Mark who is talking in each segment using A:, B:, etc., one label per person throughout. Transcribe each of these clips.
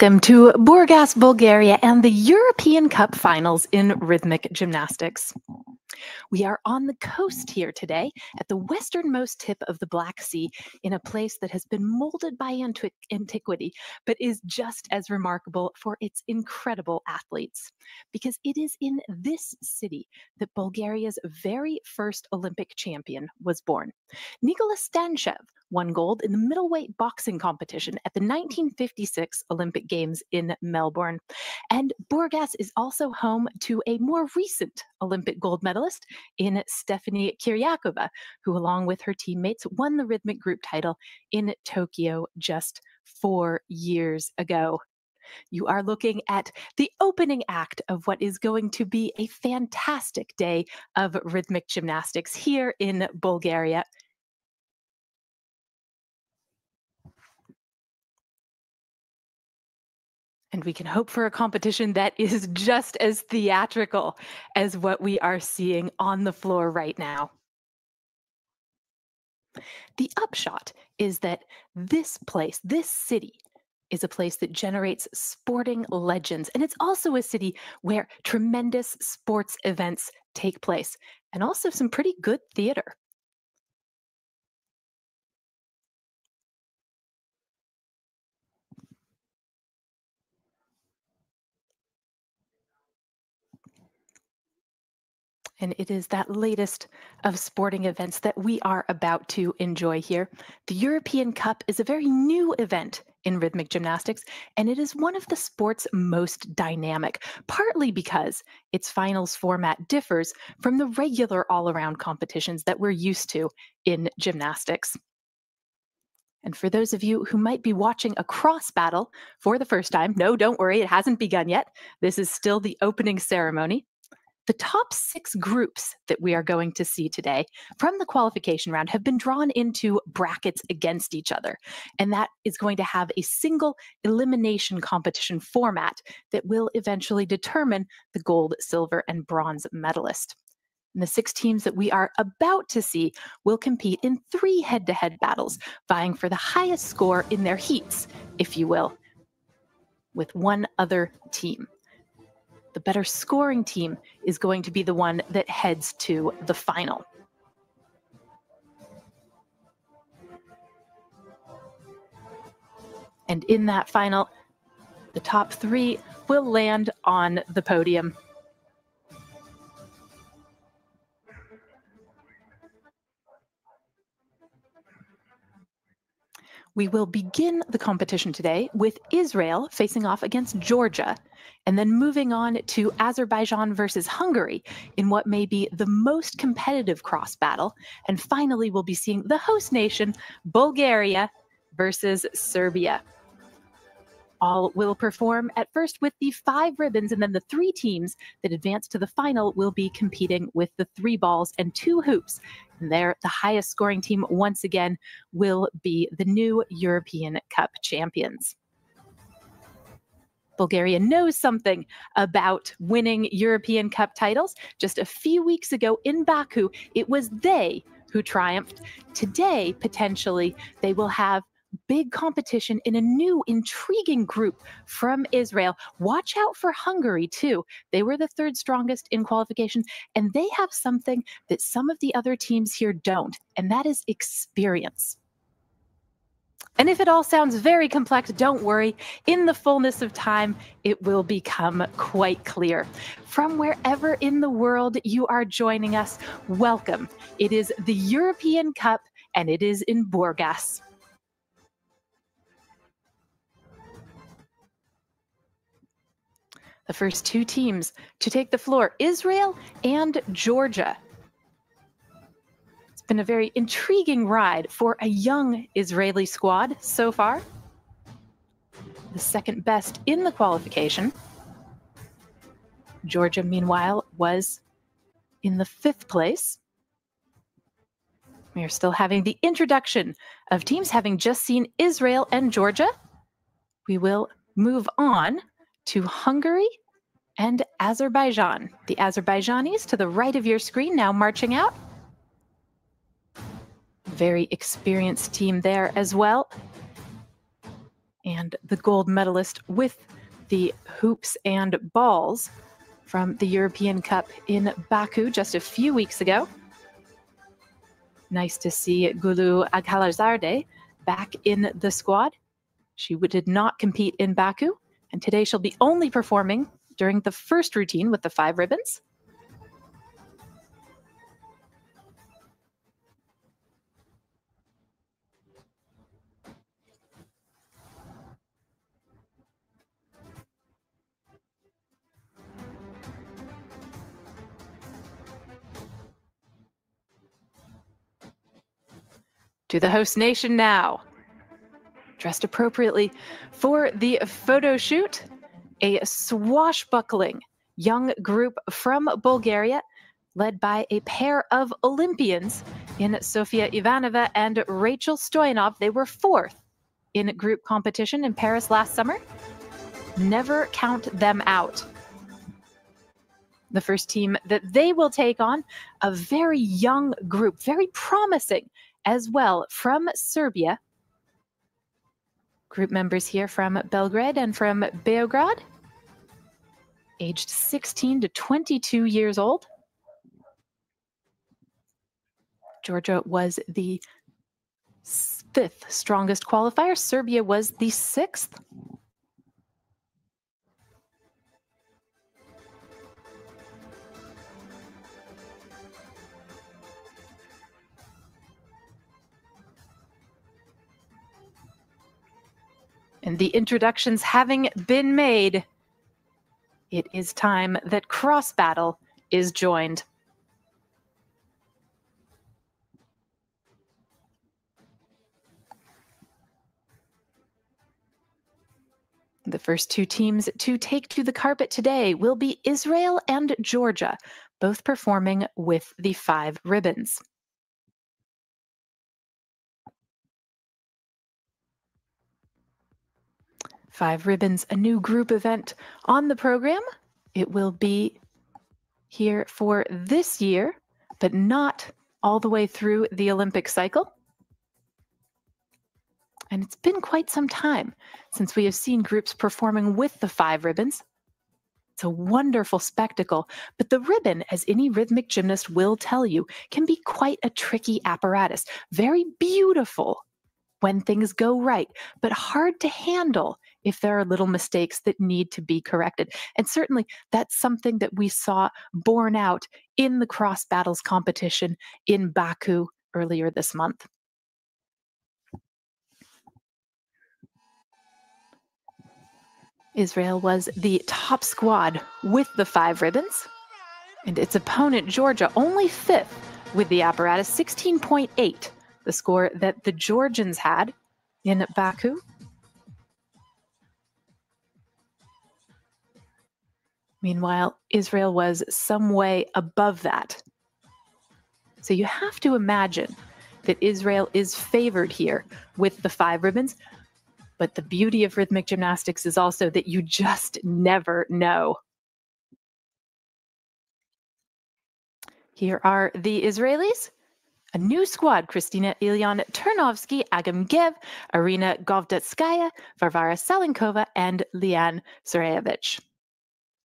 A: Welcome to Burgas, Bulgaria, and the European Cup Finals in rhythmic gymnastics. We are on the coast here today at the westernmost tip of the Black Sea in a place that has been molded by antiquity, but is just as remarkable for its incredible athletes. Because it is in this city that Bulgaria's very first Olympic champion was born. Nicola Stanshev won gold in the middleweight boxing competition at the 1956 Olympic Games in Melbourne. And Burgas is also home to a more recent Olympic gold medalist in Stephanie Kyriakova, who, along with her teammates, won the rhythmic group title in Tokyo just 4 years ago. You are looking at the opening act of what is going to be a fantastic day of rhythmic gymnastics here in Bulgaria. And we can hope for a competition that is just as theatrical as what we are seeing on the floor right now. The upshot is that this place, this city, is a place that generates sporting legends. And it's also a city where tremendous sports events take place, and also some pretty good theater. And it is that latest of sporting events that we are about to enjoy here. The European Cup is a very new event in rhythmic gymnastics, and it is one of the sport's most dynamic, partly because its finals format differs from the regular all-around competitions that we're used to in gymnastics. And for those of you who might be watching a cross battle for the first time, no, don't worry, it hasn't begun yet. This is still the opening ceremony. The top 6 groups that we are going to see today from the qualification round have been drawn into brackets against each other. And that is going to have a single elimination competition format that will eventually determine the gold, silver, and bronze medalist. And the 6 teams that we are about to see will compete in 3 head-to-head battles, vying for the highest score in their heats, if you will, with one other team. The better scoring team is going to be the one that heads to the final. And in that final, the top 3 will land on the podium. We will begin the competition today with Israel facing off against Georgia, and then moving on to Azerbaijan versus Hungary in what may be the most competitive cross battle. And finally, we'll be seeing the host nation, Bulgaria versus Serbia. All will perform at first with the 5 ribbons, and then the 3 teams that advance to the final will be competing with the 3 balls and 2 hoops. And there, the highest scoring team once again will be the new European Cup champions. Bulgaria knows something about winning European Cup titles. Just a few weeks ago in Baku, it was they who triumphed. Today, potentially, they will have big competition in a new intriguing group from Israel. Watch out for Hungary too. They were the 3rd strongest in qualification, and they have something that some of the other teams here don't, and that is experience. And if it all sounds very complex, don't worry. In the fullness of time, it will become quite clear. From wherever in the world you are joining us, welcome. It is the European Cup, and it is in Burgas. The first 2 teams to take the floor, Israel and Georgia. It's been a very intriguing ride for a young Israeli squad so far. The 2nd best in the qualification. Georgia, meanwhile, was in the 5th place. We are still having the introduction of teams, having just seen Israel and Georgia. We will move on to Hungary and Azerbaijan. The Azerbaijanis to the right of your screen now marching out. Very experienced team there as well. and the gold medalist with the hoops and balls from the European Cup in Baku just a few weeks ago. Nice to see Gulu Aghalazade back in the squad. She did not compete in Baku, and today she'll be only performing during the first routine with the 5 ribbons. To the host nation now. Dressed appropriately for the photo shoot, a swashbuckling young group from Bulgaria, led by a pair of Olympians in Sofia Ivanova and Rachel Stoyanov. They were 4th in group competition in Paris last summer. Never count them out. The first team that they will take on, a very young group, very promising as well, from Serbia. Group members here from Belgrade and from Beograd, aged 16 to 22 years old. Georgia was the 5th strongest qualifier. Serbia was the 6th. And the introductions having been made, it is time that cross battle is joined. The first 2 teams to take to the carpet today will be Israel and Georgia, both performing with the 5 ribbons. Five Ribbons, a new group event on the program. It will be here for this year, but not all the way through the Olympic cycle. And it's been quite some time since we have seen groups performing with the 5 ribbons. It's a wonderful spectacle, but the ribbon, as any rhythmic gymnast will tell you, can be quite a tricky apparatus. Very beautiful when things go right, but hard to handle if there are little mistakes that need to be corrected. And certainly that's something that we saw borne out in the cross battles competition in Baku earlier this month. Israel was the top squad with the 5 ribbons, and its opponent, Georgia, only 5th with the apparatus, 16.8, the score that the Georgians had in Baku. Meanwhile, Israel was some way above that. So you have to imagine that Israel is favored here with the 5 ribbons. But the beauty of rhythmic gymnastics is also that you just never know. Here are the Israelis. A new squad: Kristina Ilyan Ternovsky, Agam Gev, Arina Govdetskaya, Varvara Salinkova, and Lian Sarayevich.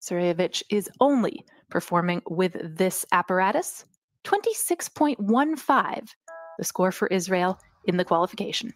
A: Sarayevich is only performing with this apparatus, 26.15, the score for Israel in the qualification.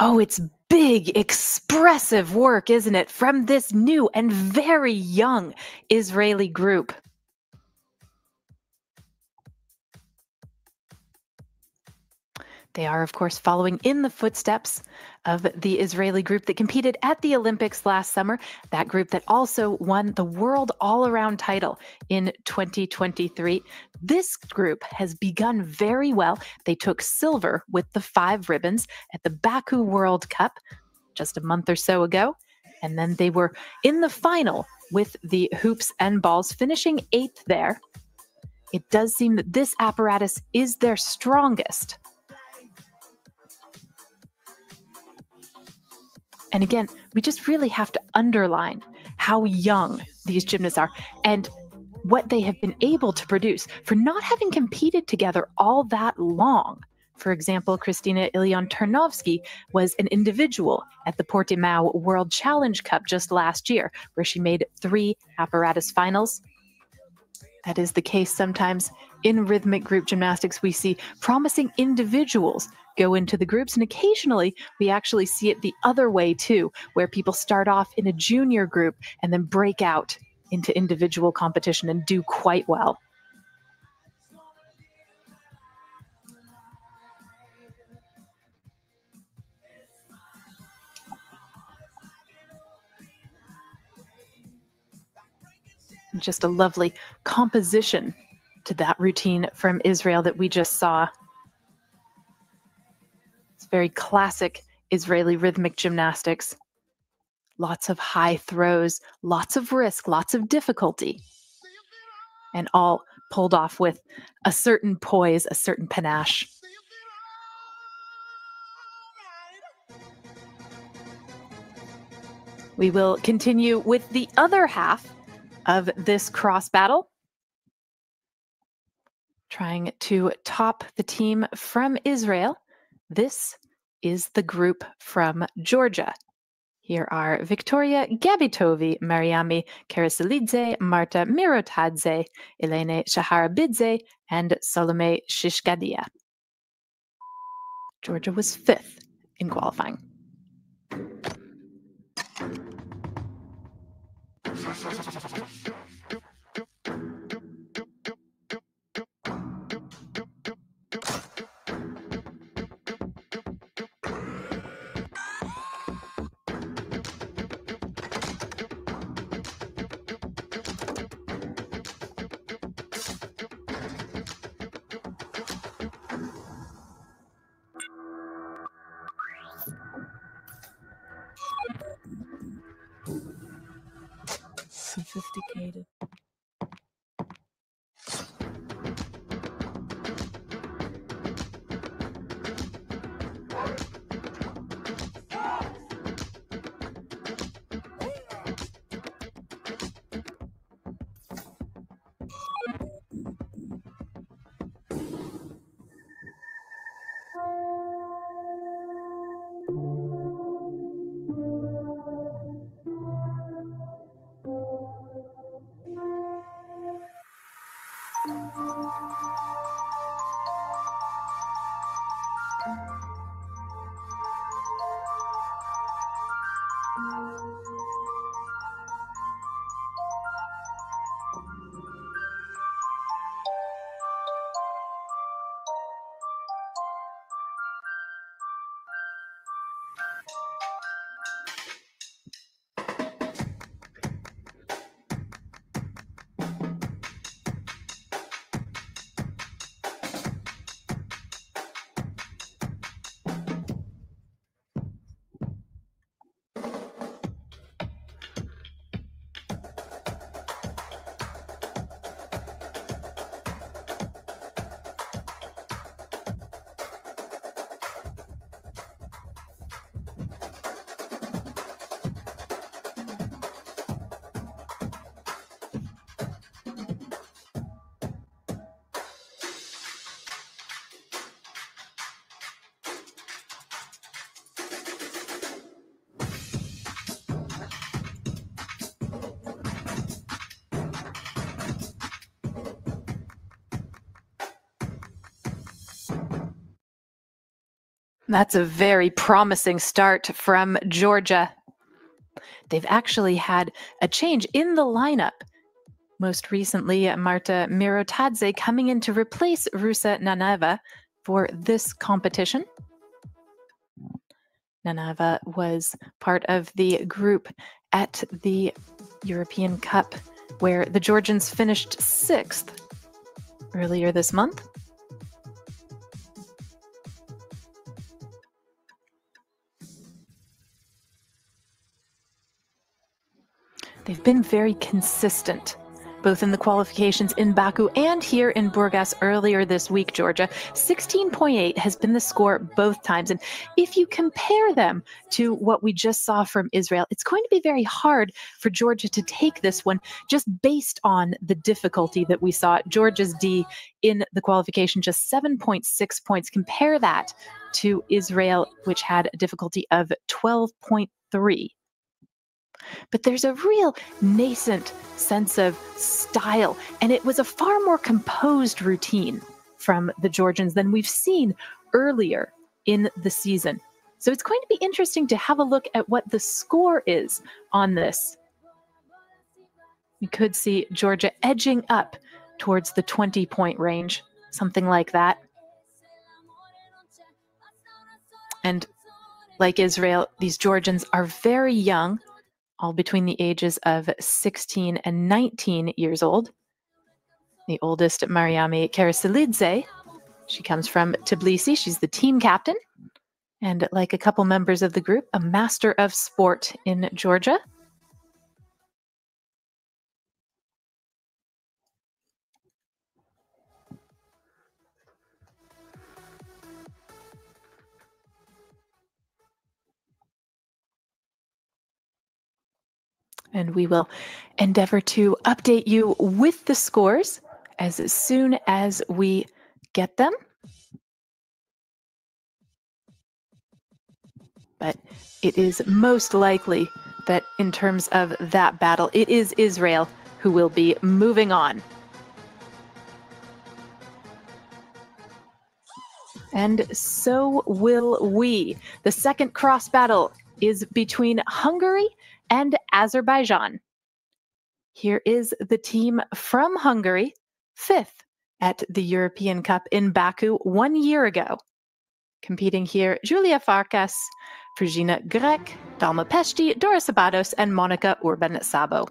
A: Oh, it's big, expressive work, isn't it, from this new and very young Israeli group. They are, of course, following in the footsteps of the Israeli group that competed at the Olympics last summer, that group that also won the World All-Around title in 2023. This group has begun very well. They took silver with the 5 ribbons at the Baku World Cup just a month or so ago, and then they were in the final with the hoops and balls, finishing 8th there. It does seem that this apparatus is their strongest. And again, we just really have to underline how young these gymnasts are and what they have been able to produce for not having competed together all that long. For example, Kristina Ilion-Tarnovsky was an individual at the Portimao World Challenge Cup just last year, where she made 3 apparatus finals. That is the case sometimes in rhythmic group gymnastics. We see promising individuals go into the groups, and occasionally we actually see it the other way too, where people start off in a junior group and then break out into individual competition and do quite well. Just a lovely composition to that routine from Israel that we just saw. It's very classic Israeli rhythmic gymnastics. Lots of high throws, lots of risk, lots of difficulty, and all pulled off with a certain poise, a certain panache. We will continue with the other half of this cross battle, trying to top the team from Israel. This is the group from Georgia. Here are Victoria Gabitovi, Mariami Karasilidze, Marta Mirotadze, Elene Shaharabidze, and Salome Shishkadia. Georgia was 5th in qualifying. Sophisticated. That's a very promising start from Georgia. They've actually had a change in the lineup. Most recently, Marta Mirotadze coming in to replace Rusa Naneva for this competition. Naneva was part of the group at the European Cup, where the Georgians finished 6th earlier this month. They've been very consistent, both in the qualifications in Baku and here in Burgas earlier this week, Georgia. 16.8 has been the score both times. And if you compare them to what we just saw from Israel, it's going to be very hard for Georgia to take this one just based on the difficulty that we saw. Georgia's D in the qualification, just 7.6 points. Compare that to Israel, which had a difficulty of 12.3. But there's a real nascent sense of style, and it was a far more composed routine from the Georgians than we've seen earlier in the season. So it's going to be interesting to have a look at what the score is on this. We could see Georgia edging up towards the 20-point range, something like that. And like Israel, these Georgians are very young, all between the ages of 16 and 19 years old. The oldest, Mariami Karasilidze, she comes from Tbilisi. She's the team captain. And like a couple members of the group, a master of sport in Georgia. And we will endeavor to update you with the scores as soon as we get them. But it is most likely that in terms of that battle, it is Israel who will be moving on. And so will we. The second cross battle is between Hungary and Azerbaijan. Here is the team from Hungary, 5th at the European Cup in Baku 1 year ago. Competing here, Julia Farkas, Frigina Grek, Dalma Pesti, Dora Sabados, and Monica Urban-Sabo.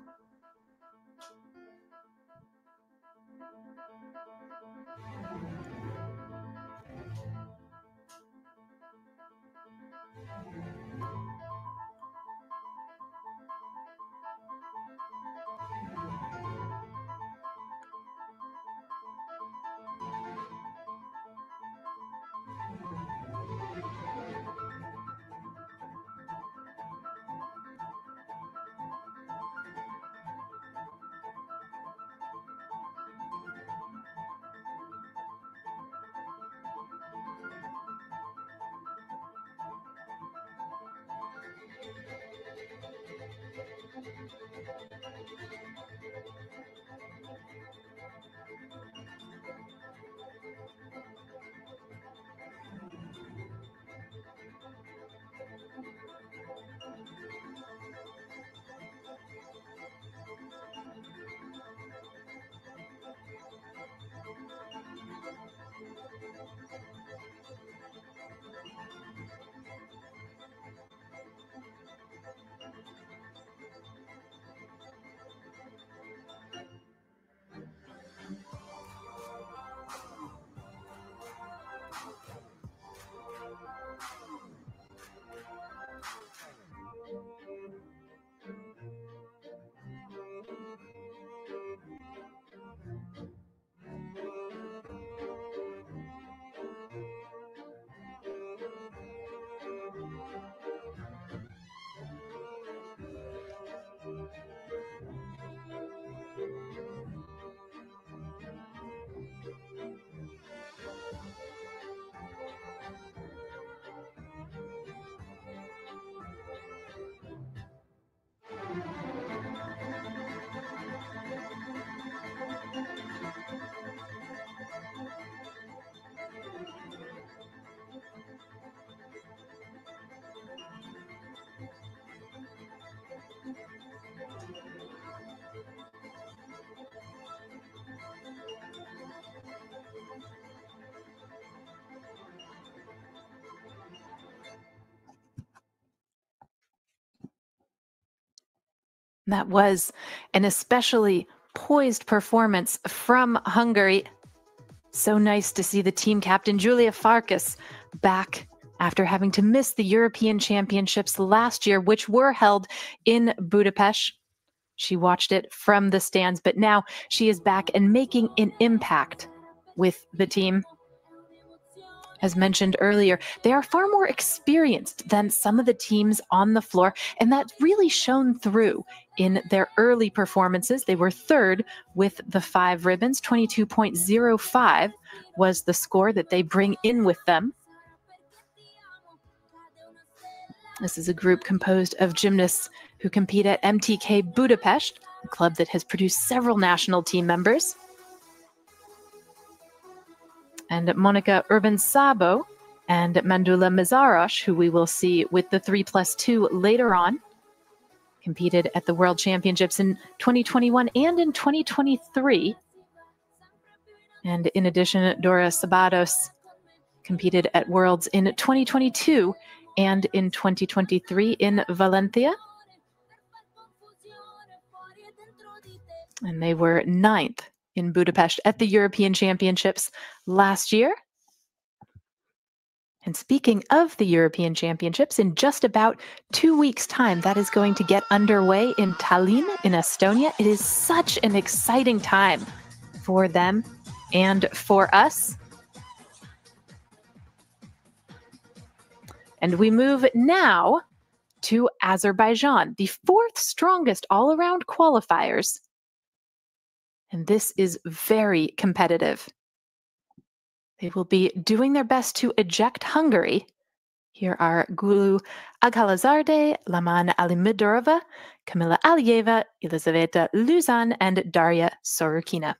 A: That was an especially poised performance from Hungary. So nice to see the team captain, Julia Farkas, back after having to miss the European Championships last year, which were held in Budapest. She watched it from the stands, but now she is back and making an impact with the team. As mentioned earlier, they are far more experienced than some of the teams on the floor, and that really shone through in their early performances. They were third with the 5 ribbons. 22.05 was the score that they bring in with them. This is a group composed of gymnasts who compete at MTK Budapest, a club that has produced several national team members. And Monica Urban-Sabo and Mandula Mazaros, who we will see with the 3+2 later on, competed at the World Championships in 2021 and in 2023. And in addition, Dora Sabados competed at Worlds in 2022 and in 2023 in Valencia. And they were 9th in Budapest at the European Championships last year. And speaking of the European Championships, in just about 2 weeks' time, that is going to get underway in Tallinn in Estonia. It is such an exciting time for them and for us. And we move now to Azerbaijan, the 4th strongest all-around qualifiers. And this is very competitive. They will be doing their best to eject Hungary. Here are Gulu Aghalazarde, Laman Alimidorova, Kamila Alieva, Elizaveta Luzan, and Daria Sorokina.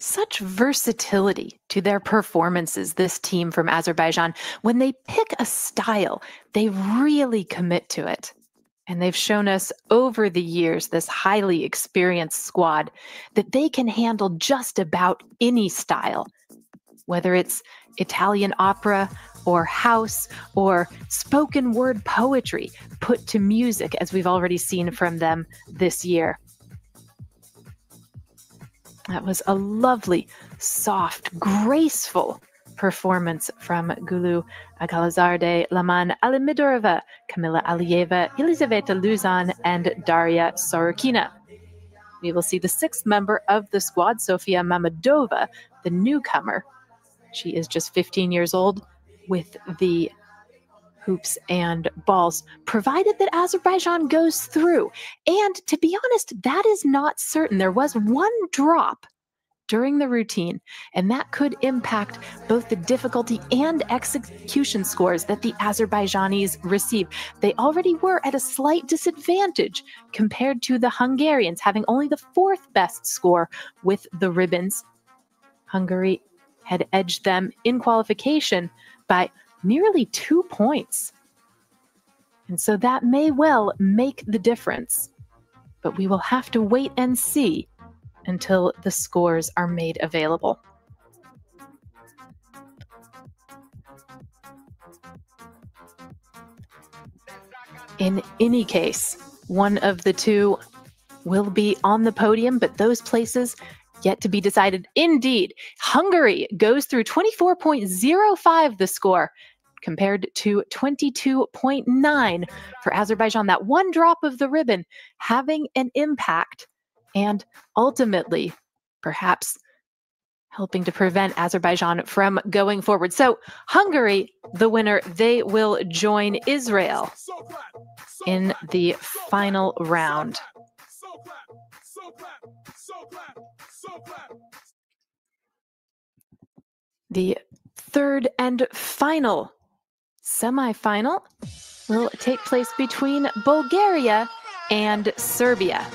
A: Such versatility to their performances, this team from Azerbaijan. When they pick a style, they really commit to it. And they've shown us over the years, this highly experienced squad, that they can handle just about any style, whether it's Italian opera or house or spoken word poetry put to music, as we've already seen from them this year. That was a lovely, soft, graceful performance from Gulu Agalazarde, Laman Alimidorova, Kamila Alieva, Elizaveta Luzan, and Daria Sorokina. We will see the sixth member of the squad, Sofia Mamadova, the newcomer. She is just 15 years old with the hoops and balls, provided that Azerbaijan goes through. And to be honest, that is not certain. There was one drop during the routine, and that could impact both the difficulty and execution scores that the Azerbaijanis receive. They already were at a slight disadvantage compared to the Hungarians, having only the fourth best score with the ribbons. Hungary had edged them in qualification by nearly 2 points. And so that may well make the difference, but we will have to wait and see until the scores are made available. In any case, one of the two will be on the podium, but those places yet to be decided. Indeed, Hungary goes through 24.05 the score compared to 22.9 for Azerbaijan. That one drop of the ribbon having an impact and ultimately perhaps helping to prevent Azerbaijan from going forward. So Hungary, the winner, they will join Israel in the final round. The third and final semifinal will take place between Bulgaria and Serbia.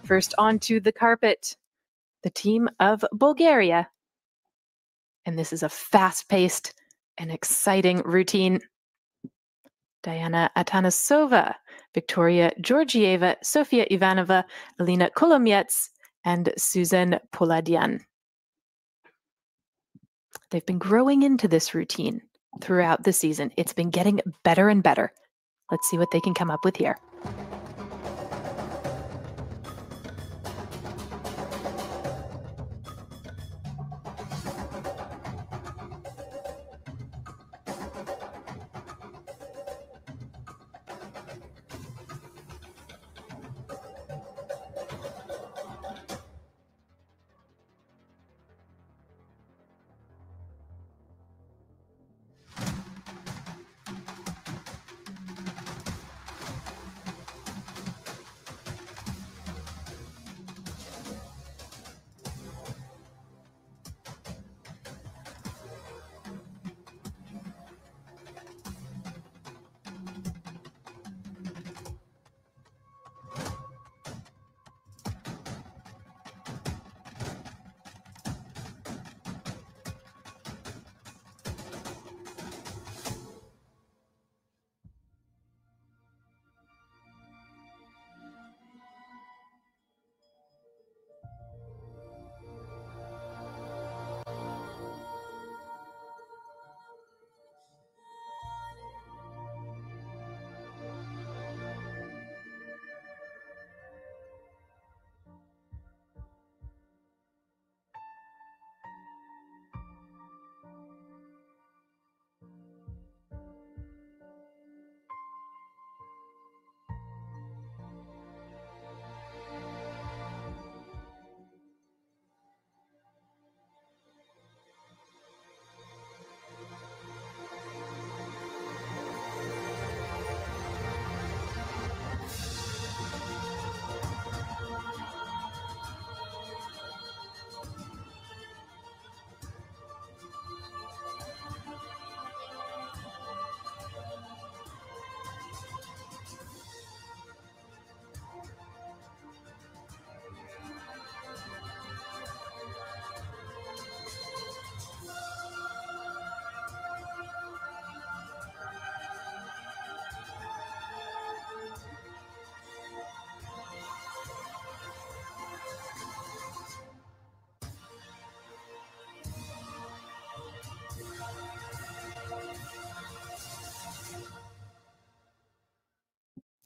A: First onto the carpet, the team of Bulgaria. And this is a fast-paced and exciting routine. Diana Atanasova, Victoria Georgieva, Sofia Ivanova, Alina Kolomets, and Susan Poladian. They've been growing into this routine throughout the season. It's been getting better and better. Let's see what they can come up with here.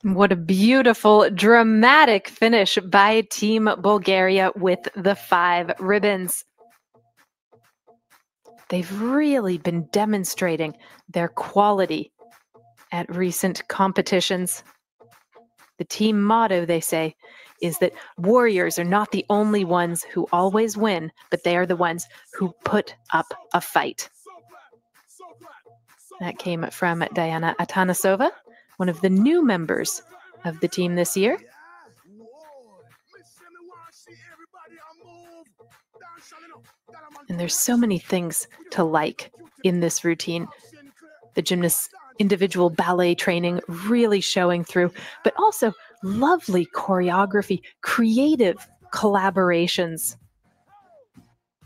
A: What a beautiful, dramatic finish by Team Bulgaria with the 5 ribbons. They've really been demonstrating their quality at recent competitions. The team motto, they say, is that warriors are not the only ones who always win, but they are the ones who put up a fight. That came from Diana Atanasova, one of the new members of the team this year. And there's so many things to like in this routine. The gymnast's individual ballet training really showing through, but also lovely choreography, creative collaborations.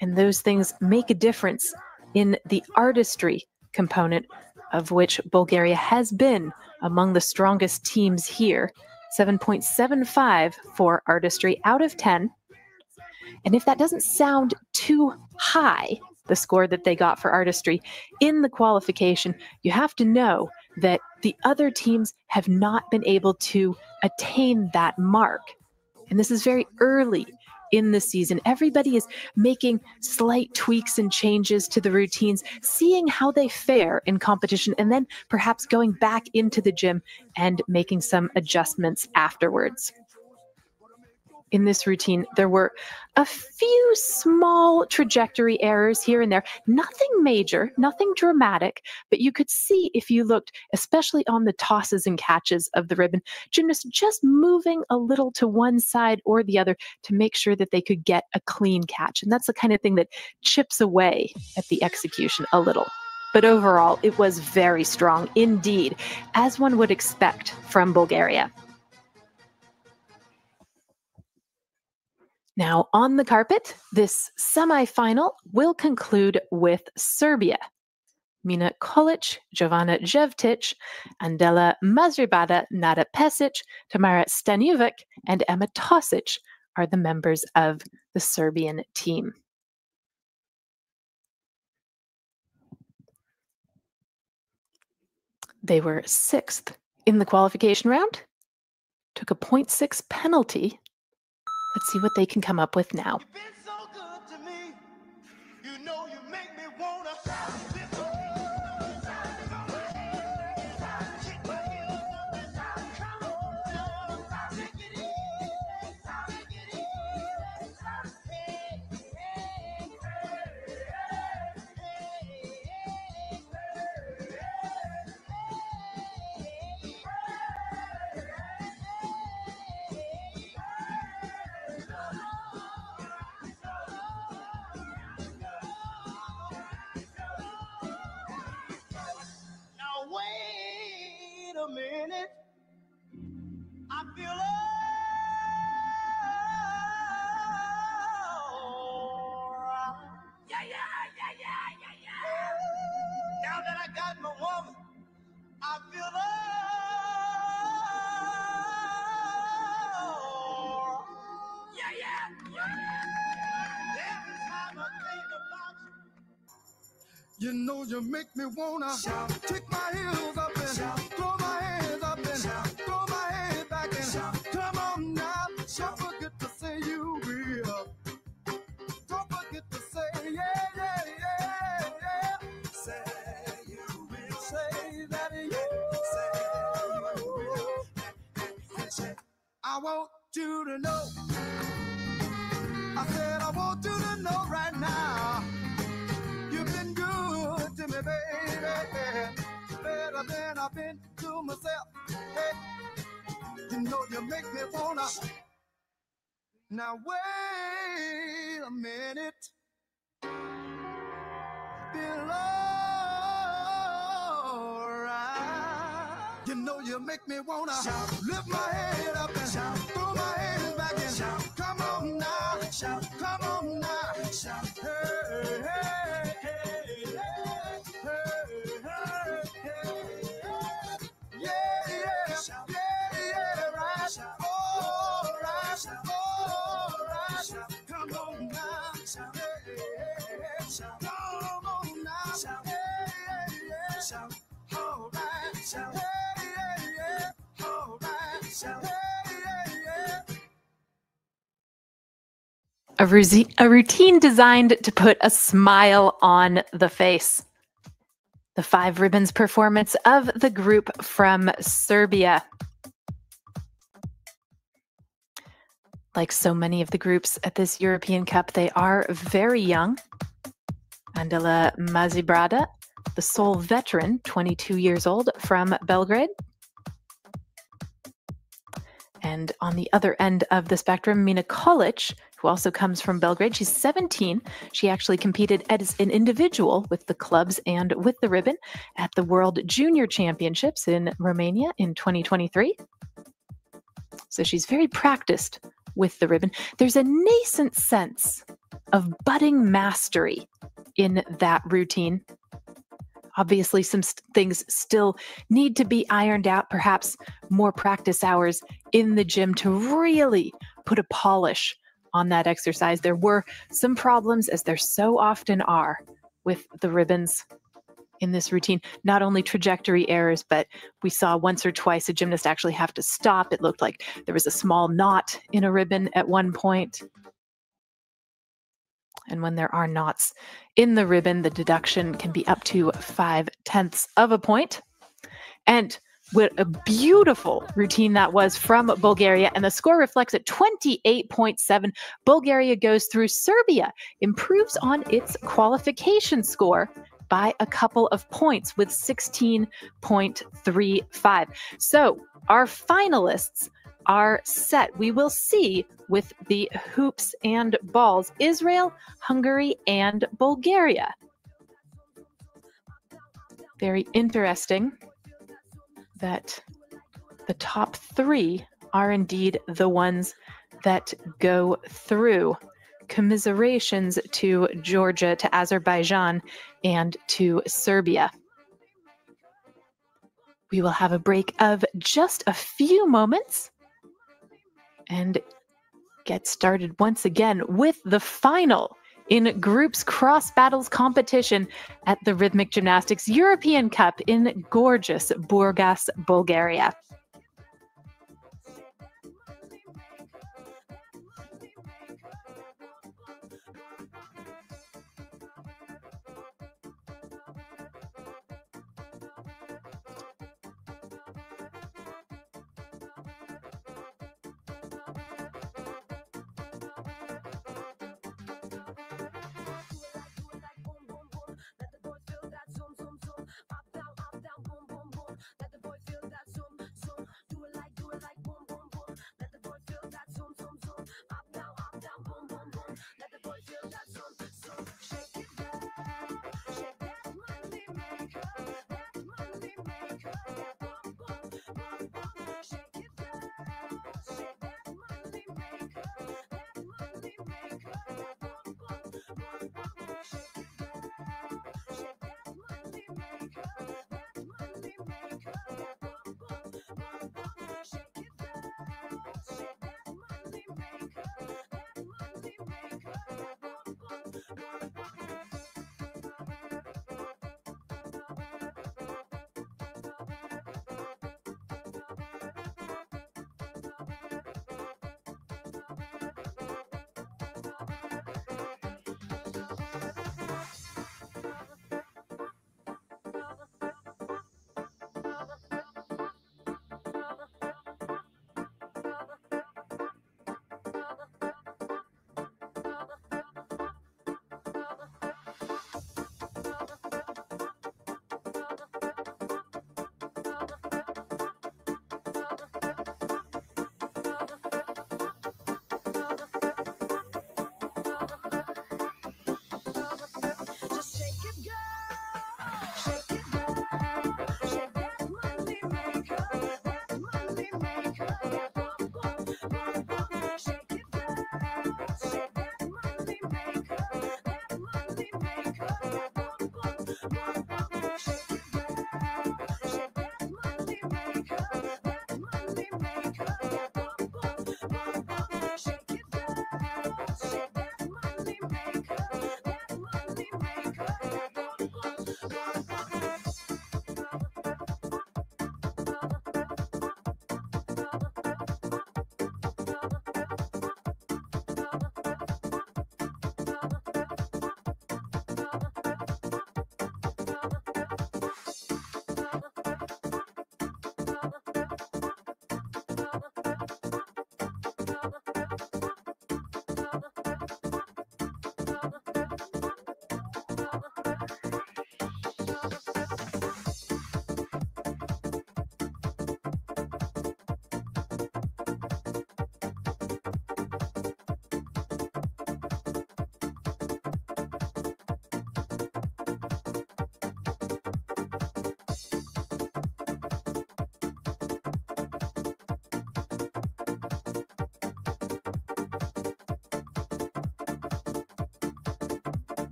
A: And those things make a difference in the artistry component, of which Bulgaria has been among the strongest teams here. 7.75 for artistry out of 10. And if that doesn't sound too high, the score that they got for artistry in the qualification, you have to know that the other teams have not been able to attain that mark. And this is very early in the season. Everybody is making slight tweaks and changes to the routines, seeing how they fare in competition, and then perhaps going back into the gym and making some adjustments afterwards. In this routine, there were a few small trajectory errors here and there, nothing major, nothing dramatic, but you could see if you looked, especially on the tosses and catches of the ribbon, gymnasts just moving a little to one side or the other to make sure that they could get a clean catch. And that's the kind of thing that chips away at the execution a little. But overall, it was very strong indeed, as one would expect from Bulgaria. Now, on the carpet, this semifinal will conclude with Serbia. Mina Kolic, Jovana Jevtic, Andela Mazribada, Nada Pesic, Tamara Stanjuvic, and Emma Tosic are the members of the Serbian team. They were 6th in the qualification round, took a 0.6 penalty. Let's see what they can come up with now.
B: Wait a minute, I feel alright. Yeah. Now that I got my woman, I feel alright. Yeah. Every time I think about you, you know you make me wanna shout, kick my heels up and shout, throw my hands up and shout, throw my head back and shout. Come on now, don't forget to say you will. Don't forget to say yeah. Say you will. Say that you will. Say, I want you to know. I said I want you to know right now. You've been good to me, baby, better than I've been to myself. Hey, you know you make me wanna. Now wait a minute. Feel alright. You know you make me wanna shout, lift my head up and shout, throw my hands back and shout. Come on now, shout, come on now, shout. Hey.
A: A routine designed to put a smile on the face. The 5 ribbons performance of the group from Serbia. Like so many of the groups at this European Cup, they are very young. Andela Mazibrada, the sole veteran, 22 years old, from Belgrade. And on the other end of the spectrum, Mina Kolic, who also comes from Belgrade. She's 17. She actually competed as an individual with the clubs and with the ribbon at the World Junior Championships in Romania in 2023. So she's very practiced with the ribbon. There's a nascent sense of budding mastery in that routine. Obviously, some things still need to be ironed out, perhaps more practice hours in the gym to really put a polish on that exercise. There were some problems, as there so often are, with the ribbons in this routine. Not only trajectory errors, but we saw once or twice a gymnast actually have to stop. It looked like there was a small knot in a ribbon at one point. And when there are knots in the ribbon, the deduction can be up to 0.5 of a point. And what a beautiful routine that was from Bulgaria. And the score reflects at 28.7. Bulgaria goes through. Serbia improves on its qualification score by a couple of points with 16.35. So our finalists are set. We will see with the hoops and balls, Israel, Hungary, and Bulgaria. Very interesting that the top 3 are indeed the ones that go through. Commiserations to Georgia, to Azerbaijan, and to Serbia. We will have a break of just a few moments and get started once again with the final in groups cross battles competition at the Rhythmic Gymnastics European Cup in gorgeous Burgas, Bulgaria.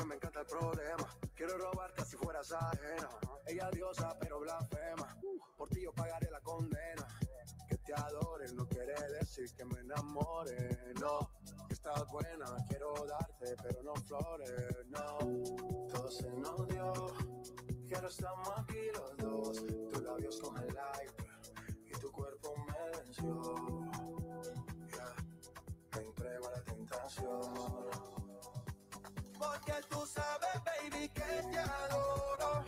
B: que me encanta el problema. Quiero robarte si fueras ajena. Ella diosa pero blasfema. Por ti yo pagaré la condena. Que te adore no quiere decir que me enamore. No, que estás buena, quiero darte pero no flores. No, todo se nos dio y ahora estamos aquí los dos. Tus labios con el lighter y tu cuerpo me venció. Yeah. Me entrego a la tentación. Porque tú sabes, baby, que te adoro,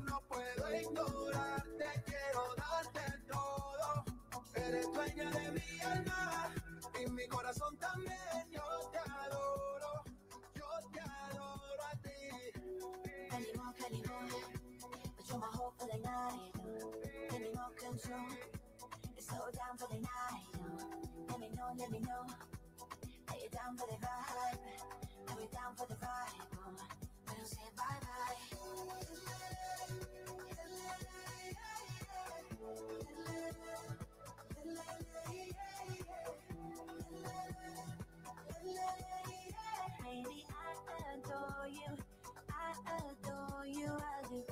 B: no puedo ignorarte, quiero darte todo. Eres dueña de mi alma y mi corazón también. Yo te adoro a ti.
C: Any more, but you're my hope for the night. Any more control, it's so down for the night. Let me know. Are you down for the vibe? Are we down for the vibe? We don't say bye-bye. Baby, I adore you, I do.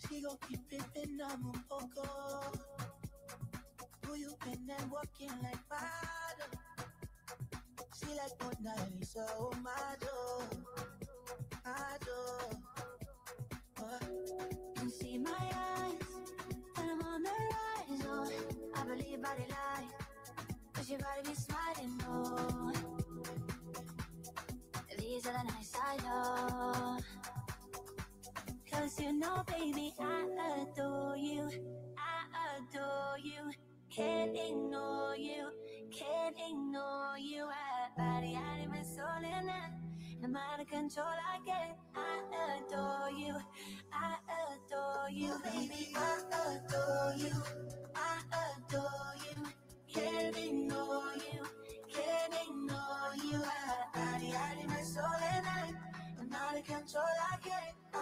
C: Sigo pimpinando un poco. Who you been and walking like bad? See like Mona Lisa, oh my You see my eyes, and I'm on the rise, oh. I believe body lie, cause you gotta be smiling, oh. These are the nights I know. Cause you know, baby, I adore you. Can't ignore you. Body, anima, soul, and I'm out of control again. I adore you, baby, I adore you. Can't ignore you. Body, anima, soul, and I'm out of control again. I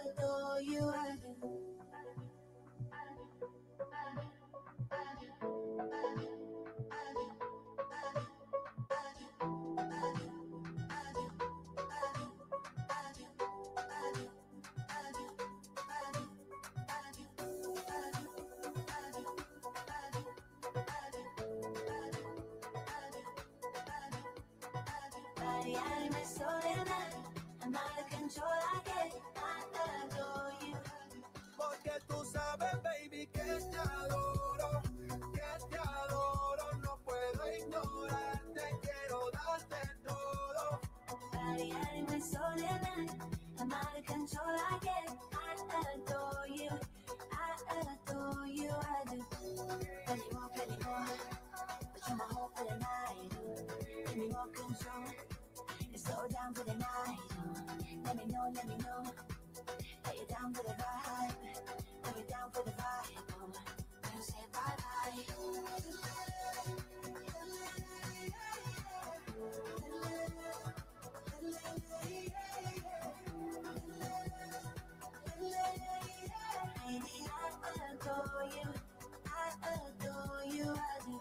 C: adore you, I do. Body, anima, soul, and I'm out of control again. I adore you.
B: Porque tú sabes, baby, que te adoro, no puedo ignorarte, quiero darte todo.
C: Body, anima, soul, and I'm out of control again. I adore you, I do. Plenty more, but you're my hope for the night. Give me more control, it's so down for the night. Let me know. Are you down for the vibe? Are you down for the vibe? We don't say bye-bye. Baby, I adore you, I do.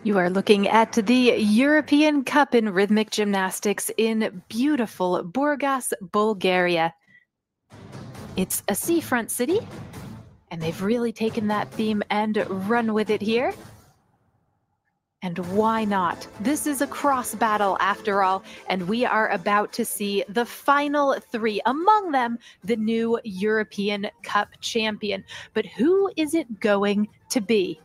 A: You are looking at the European Cup in rhythmic gymnastics in beautiful Burgas, Bulgaria. It's a seafront city, and they've really taken that theme and run with it here. And why not? This is a cross battle after all, and we are about to see the final three, among them the new European Cup champion. But who is it going to be?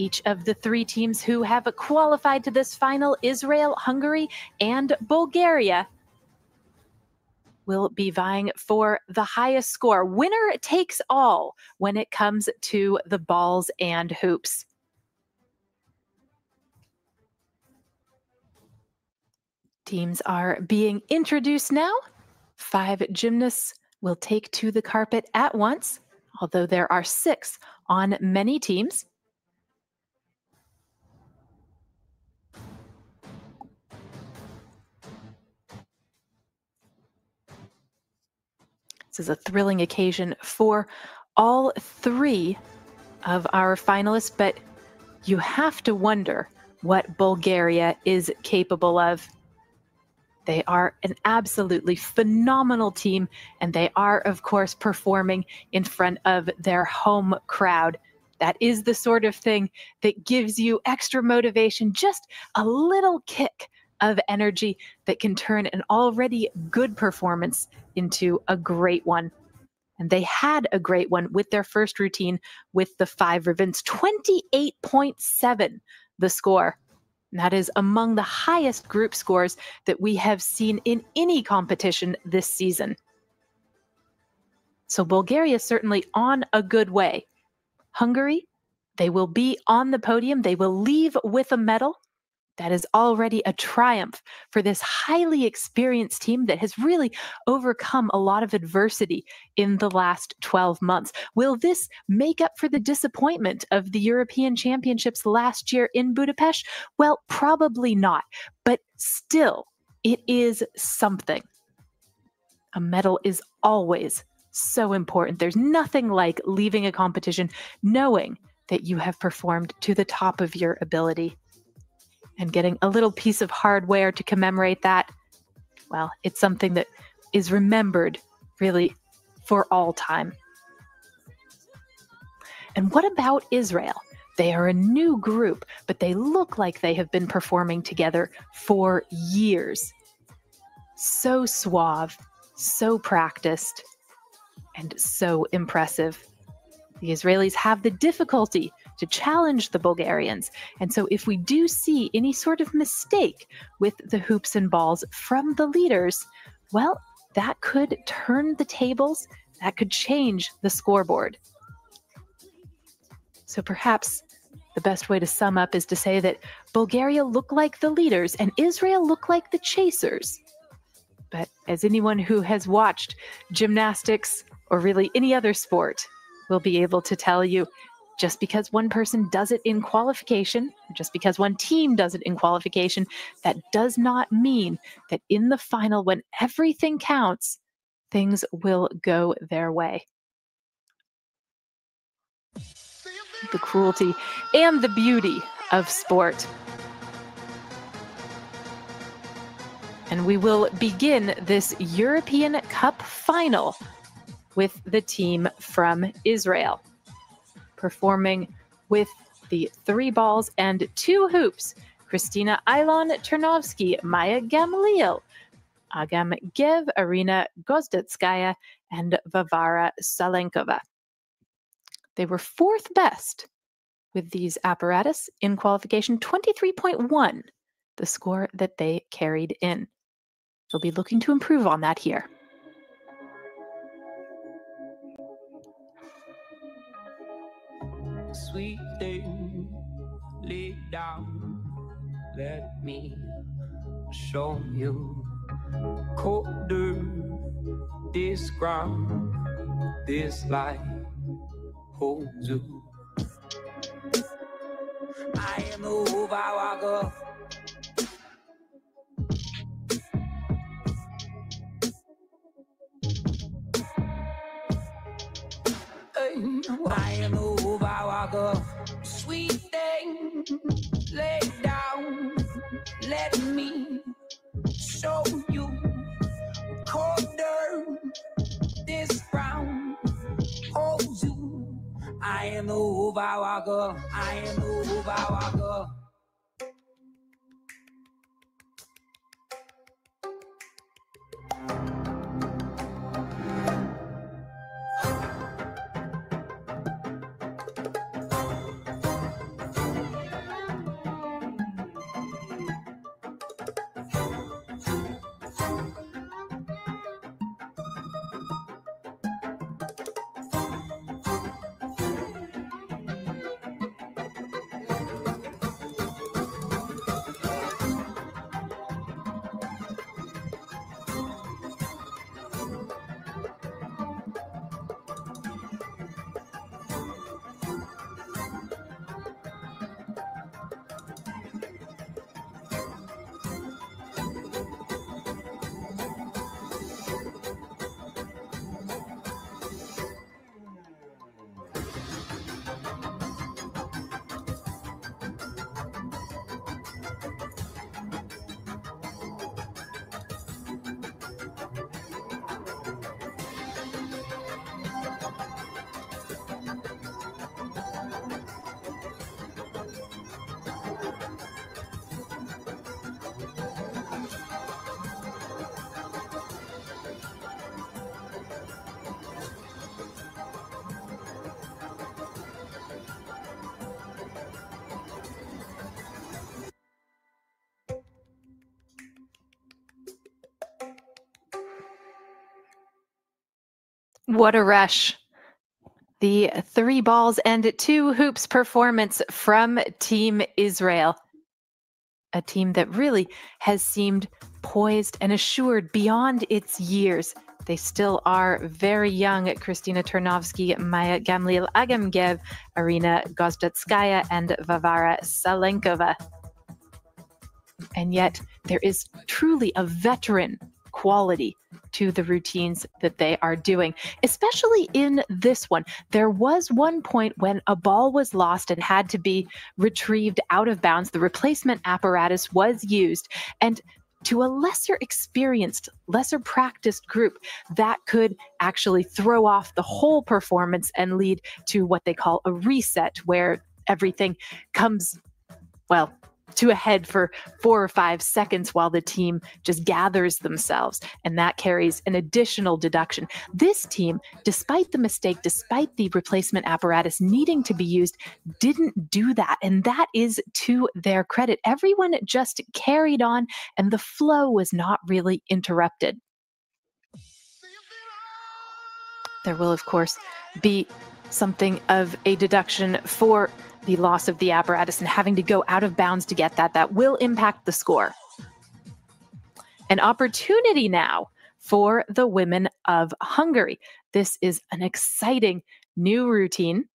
A: Each of the three teams who have qualified to this final, Israel, Hungary, and Bulgaria, will be vying for the highest score. Winner takes all when it comes to the balls and hoops. Teams are being introduced now. 5 gymnasts will take to the carpet at once, although there are 6 on many teams. This is a thrilling occasion for all 3 of our finalists, but you have to wonder what Bulgaria is capable of. They are an absolutely phenomenal team, and they are, of course, performing in front of their home crowd. That is the sort of thing that gives you extra motivation, just a little kick of energy that can turn an already good performance into a great one. And they had a great one with their first routine with the 5 ribbons, 28.7 the score. And that is among the highest group scores that we have seen in any competition this season. So Bulgaria is certainly on a good way. Hungary, they will be on the podium. They will leave with a medal. That is already a triumph for this highly experienced team that has really overcome a lot of adversity in the last 12 months. Will this make up for the disappointment of the European Championships last year in Budapest? Well, probably not, but still, it is something. A medal is always so important. There's nothing like leaving a competition knowing that you have performed to the top of your ability. And getting a little piece of hardware to commemorate that, well, it's something that is remembered really for all time. And what about Israel? They are a new group, but they look like they have been performing together for years. So suave, so practiced, and so impressive. The Israelis have the difficulty to challenge the Bulgarians. And so if we do see any sort of mistake with the hoops and balls from the leaders, well, that could turn the tables, that could change the scoreboard. So perhaps the best way to sum up is to say that Bulgaria look like the leaders and Israel look like the chasers. But as anyone who has watched gymnastics or really any other sport will be able to tell you, just because one person does it in qualification, just because one team does it in qualification, that does not mean that in the final, when everything counts, things will go their way. The cruelty and the beauty of sport. And we will begin this European Cup final with the team from Israel, performing with the 3 balls and 2 hoops. Christina Ilon Ternovsky, Maya Gamliel, Agam Gev, Arina Gozdetskaya, and Vavara Salenkova. They were 4th best with these apparatus in qualification, 23.1, the score that they carried in. They'll be looking to improve on that here.
B: Sweet thing, lay down, let me show you colder this ground, this light holds you. I am the wolf, I walk up. I am the wolf, I walk wagga. Sweet thing, lay down. Let me show you colder this brown. Oh, you. I am the Uva wagga. I am the Uva wagga.
A: What a rush. The 3 balls and 2 hoops performance from Team Israel. A team that really has seemed poised and assured beyond its years. They still are very young. Kristina Ternovsky, Maya Gamliel Agamgev, Arina Gozdetskaya, and Vavara Salenkova. And yet there is truly a veteran quality to the routines that they are doing, especially in this one. There was one point when a ball was lost and had to be retrieved out of bounds. The replacement apparatus was used, and to a lesser experienced, lesser practiced group, that could actually throw off the whole performance and lead to what they call a reset, where everything comes, well, to a head for 4 or 5 seconds while the team just gathers themselves, and that carries an additional deduction. This team, despite the mistake, despite the replacement apparatus needing to be used, didn't do that, and that is to their credit. Everyone just carried on, and the flow was not really interrupted. There will, of course, be something of a deduction for the loss of the apparatus and having to go out of bounds to get that. That will impact the score. An opportunity now for the women of Hungary. This is an exciting new routine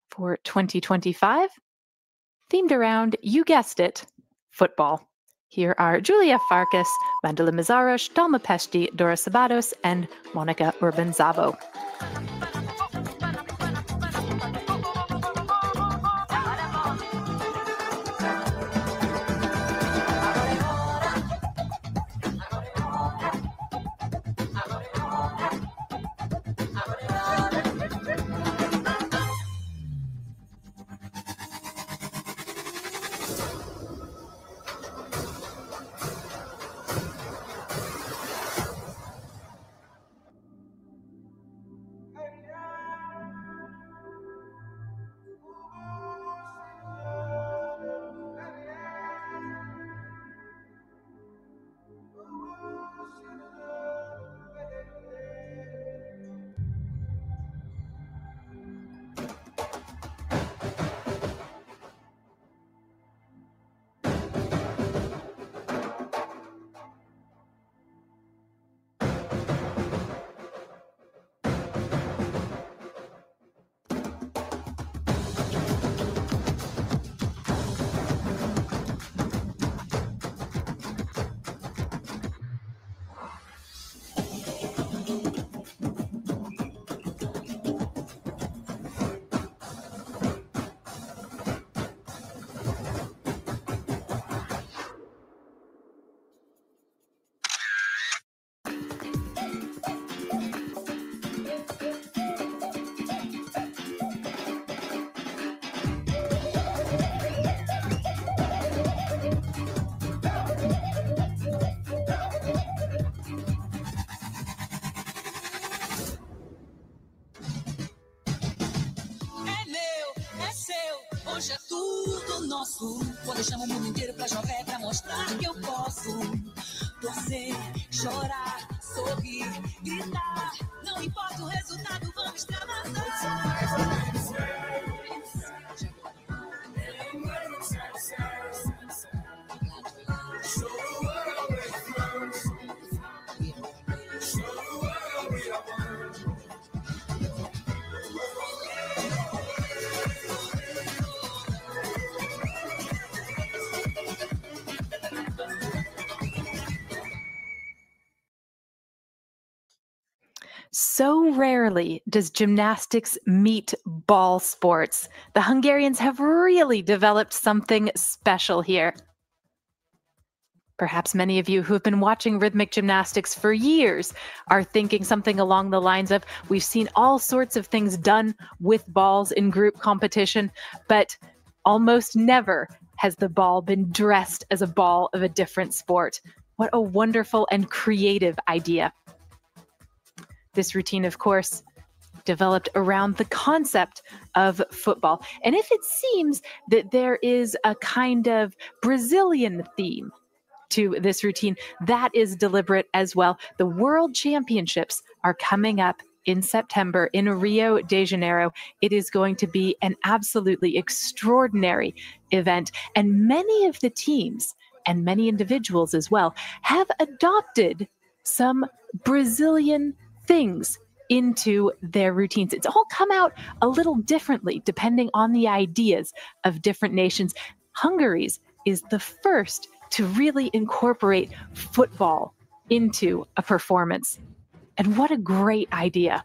A: for 2025, themed around, you guessed it, football. Here are Julia Farkas, Mandela Mizaros, Dalma Pesti, Dora Sabados, and Monica Urbanzavo.
B: Hoje é tudo nosso. Vou deixar o mundo inteiro pra jogar e pra mostrar que eu posso. Torcer, chorar, sorrir, gritar. Não importa o resultado, vamos extravasar.
A: So rarely does gymnastics meet ball sports. The Hungarians have really developed something special here. Perhaps many of you who have been watching rhythmic gymnastics for years are thinking something along the lines of, we've seen all sorts of things done with balls in group competition, but almost never has the ball been dressed as a ball of a different sport. What a wonderful and creative idea. This routine, of course, developed around the concept of football. And if it seems that there is a kind of Brazilian theme to this routine, that is deliberate as well. The World Championships are coming up in September in Rio de Janeiro. It is going to be an absolutely extraordinary event. And many of the teams and many individuals as well have adopted some Brazilian things into their routines. It's all come out a little differently depending on the ideas of different nations. Hungary's is the first to really incorporate football into a performance. And what a great idea.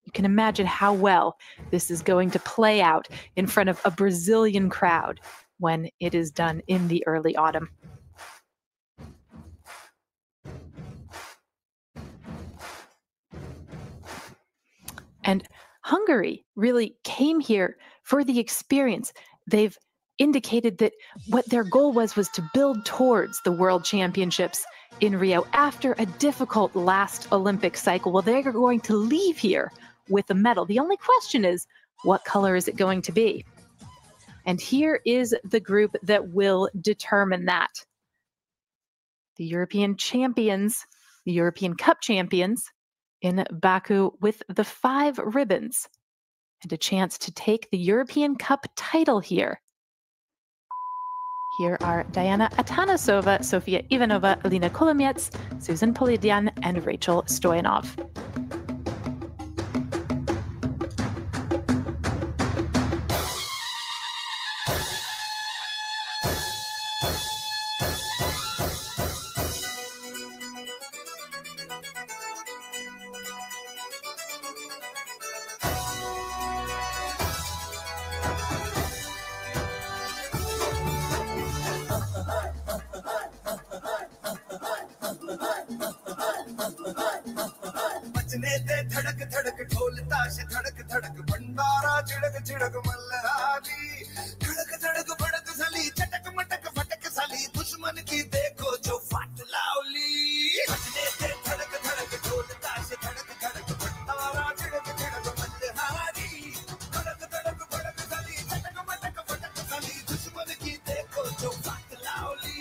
A: You can imagine how well this is going to play out in front of a Brazilian crowd when it is done in the early autumn. And Hungary really came here for the experience. They've indicated that what their goal was to build towards the World Championships in Rio after a difficult last Olympic cycle. Well, they're going to leave here with a medal. The only question is, what color is it going to be? And here is the group that will determine that. The European champions, the European Cup champions, in Baku with the 5 ribbons and a chance to take the European Cup title here. Here are Diana Atanasova, Sofia Ivanova, Alina Kolomiets, Susan Polidyan, and Rachel Stoyanov.
B: धड़क धड़क ढोल ताश धड़क धड़क भंडारा चिड़क चिड़क मल्हारी धड़क धड़क भड़क साली चटक मटक फटक साली दुश्मन की देखो जो फाट लावली बजने दे धड़क धड़क ढोल ताश धड़क धड़क भंडारा चिड़क चिड़क मल्हारी धड़क धड़क भड़क साली चटक मटक फटक साली दुश्मन की देखो जो फाट लावली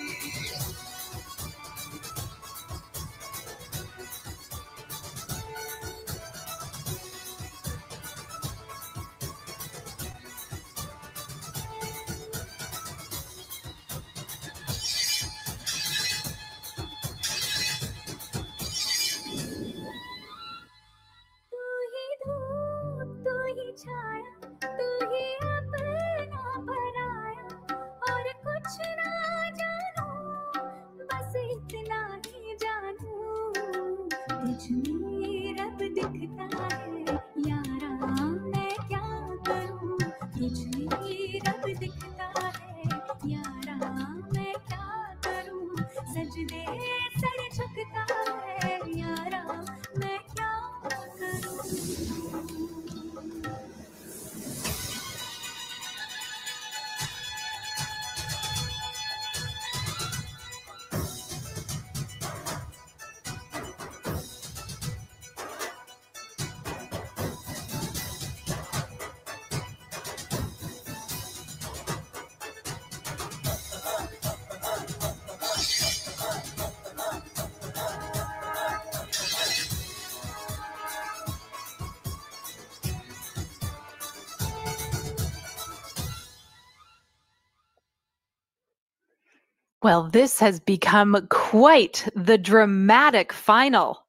A: Well, this has become quite the dramatic final.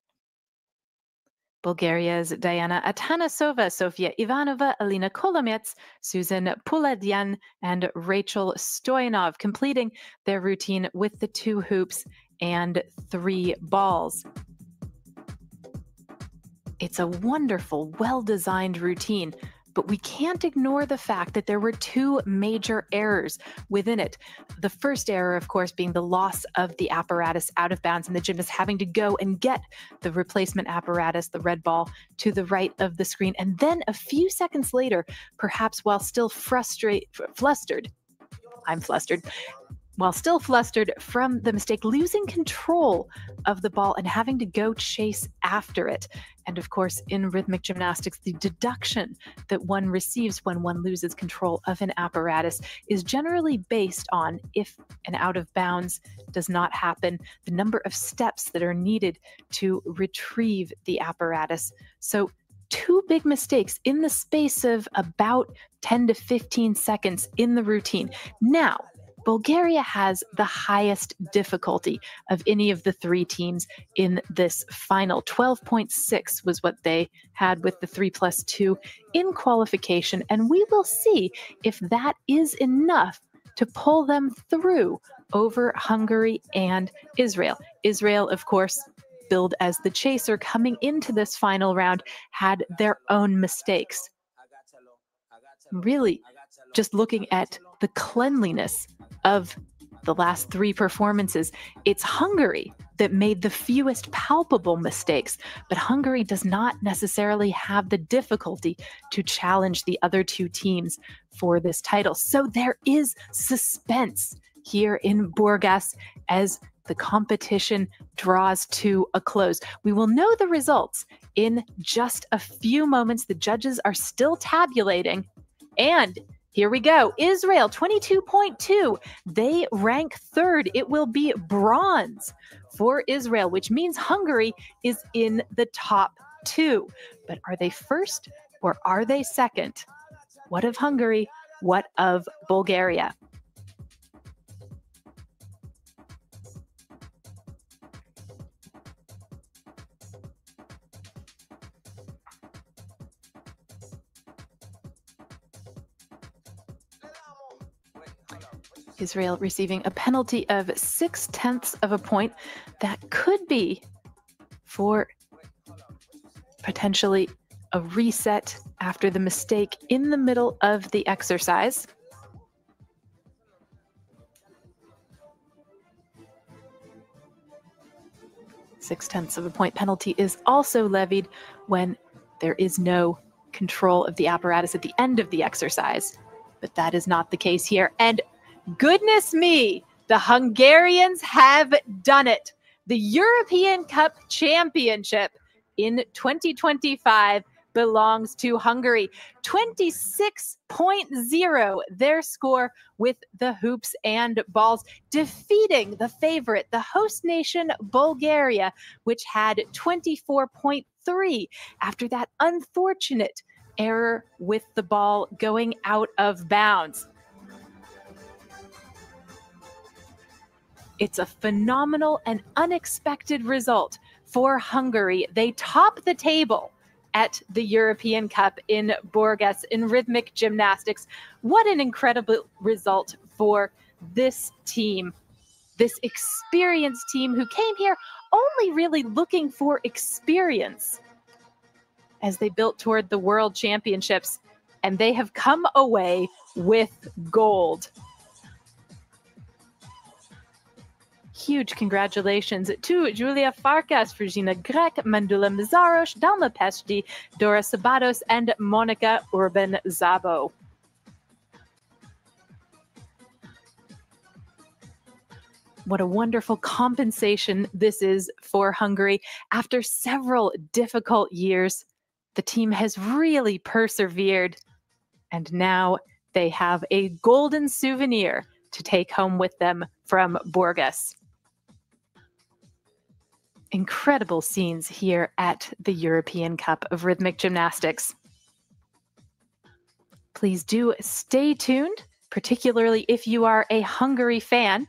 A: Bulgaria's Diana Atanasova, Sofia Ivanova, Alina Kolomets, Susan Puladyan, and Rachel Stoyanov completing their routine with the 2 hoops and 3 balls. It's a wonderful, well-designed routine, but we can't ignore the fact that there were 2 major errors within it. The first error, of course, being the loss of the apparatus out of bounds and the gymnast having to go and get the replacement apparatus, the red ball, to the right of the screen. And then a few seconds later, perhaps while still flustered, while still flustered from the mistake, losing control of the ball and having to go chase after it. And of course, in rhythmic gymnastics, the deduction that one receives when one loses control of an apparatus is generally based on, if an out of bounds does not happen, the number of steps that are needed to retrieve the apparatus. So 2 big mistakes in the space of about 10 to 15 seconds in the routine. Now, Bulgaria has the highest difficulty of any of the 3 teams in this final. 12.6 was what they had with the 3+2 in qualification, and we will see if that is enough to pull them through over Hungary and Israel. Israel, of course, billed as the chaser coming into this final round, had their own mistakes. Really, just looking at the cleanliness of the last 3 performances, it's Hungary that made the fewest palpable mistakes, but Hungary does not necessarily have the difficulty to challenge the other 2 teams for this title. So there is suspense here in Burgas as the competition draws to a close. We will know the results in just a few moments. The judges are still tabulating, and here we go. Israel, 22.2. They rank 3rd. It will be bronze for Israel, which means Hungary is in the top 2. But are they first or are they second? What of Hungary? What of Bulgaria? Israel receiving a penalty of 0.6 of a point that could be for potentially a reset after the mistake in the middle of the exercise. Six-tenths of a point penalty is also levied when there is no control of the apparatus at the end of the exercise, but that is not the case here. And goodness me, the Hungarians have done it. The European Cup Championship in 2025 belongs to Hungary. 26.0, their score with the hoops and balls, defeating the favorite, the host nation, Bulgaria, which had 24.3 after that unfortunate error with the ball going out of bounds. It's a phenomenal and unexpected result for Hungary. They top the table at the European Cup in Burgas in rhythmic gymnastics. What an incredible result for this team, this experienced team who came here only really looking for experience as they built toward the World Championships, and they have come away with gold. Huge congratulations to Julia Farkas, Regina Grek, Mandula Mizaros, Dalma Peshti, Dora Sabatos, and Monica Urban-Zabo. What a wonderful compensation this is for Hungary. After several difficult years, the team has really persevered, and now they have a golden souvenir to take home with them from Burgas. Incredible scenes here at the European Cup of Rhythmic Gymnastics. Please do stay tuned, particularly if you are a Hungary fan.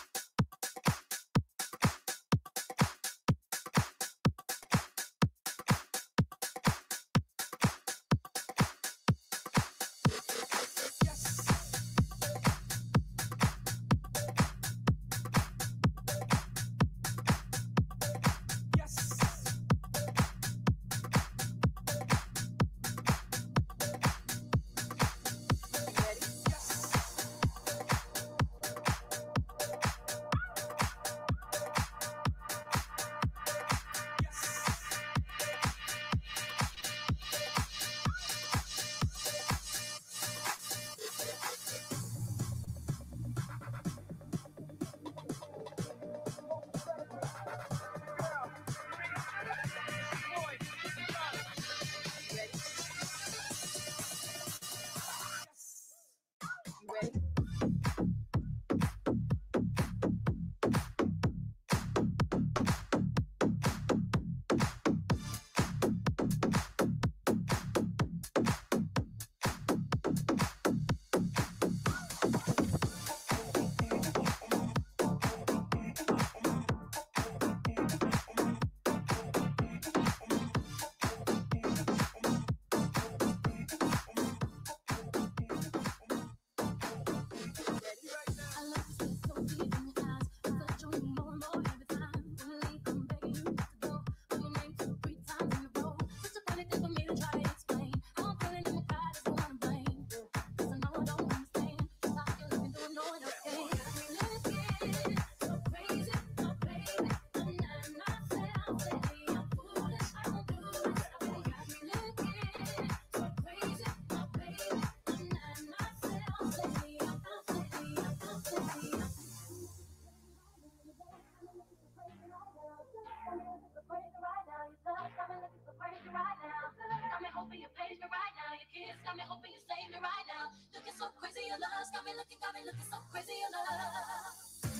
C: me right now. Your kiss got me hoping you save me right now. Looking so crazy, your love got me looking so crazy, your love.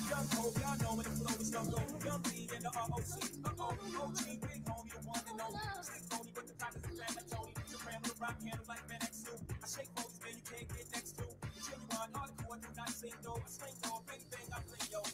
D: Young Cole, y'all know when the flow is low. Young D and the ROC. OG, big homie, the one and only. Slick Tony with the pockets of Fat Tony. Soprano, rock handle like Man X2. I shake booties, man, you can't get next to. Genuine hardcore, do not sing no. I sling off anything I play, yo.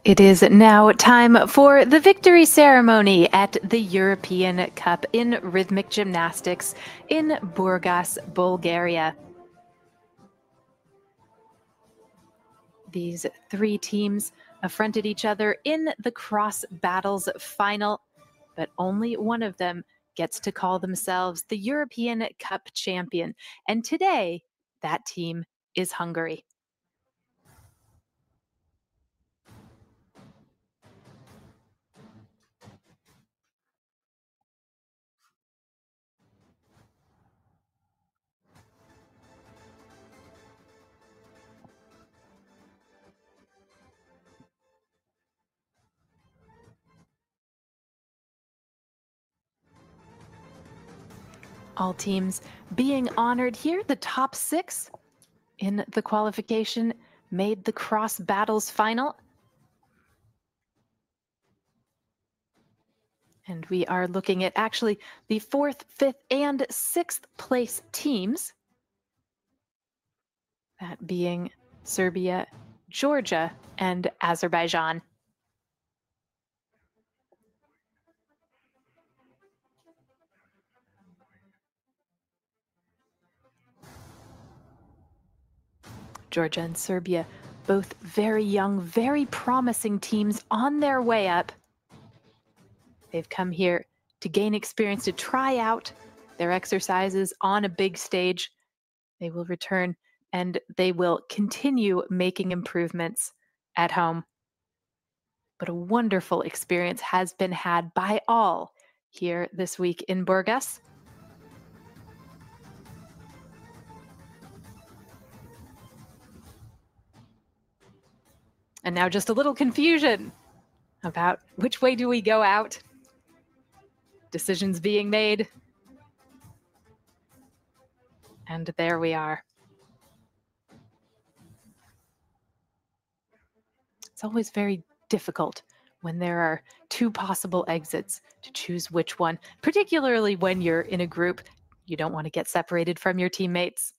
A: It is now time for the victory ceremony at the European Cup in rhythmic gymnastics in Burgas, Bulgaria. These three teams affronted each other in the cross battles final, but only one of them gets to call themselves the European Cup champion. And today, that team is Hungary. All teams being honored here. The top 6 in the qualification made the cross battles final. And we are looking at actually the 4th, 5th, and 6th place teams. That being Serbia, Georgia, and Azerbaijan. Georgia and Serbia, both very young, very promising teams on their way up. They've come here to gain experience, to try out their exercises on a big stage. They will return and they will continue making improvements at home. But a wonderful experience has been had by all here this week in Burgas. And now just a little confusion about which way do we go out. Decisions being made. And there we are. It's always very difficult when there are 2 possible exits to choose which one, particularly when you're in a group. You don't want to get separated from your teammates.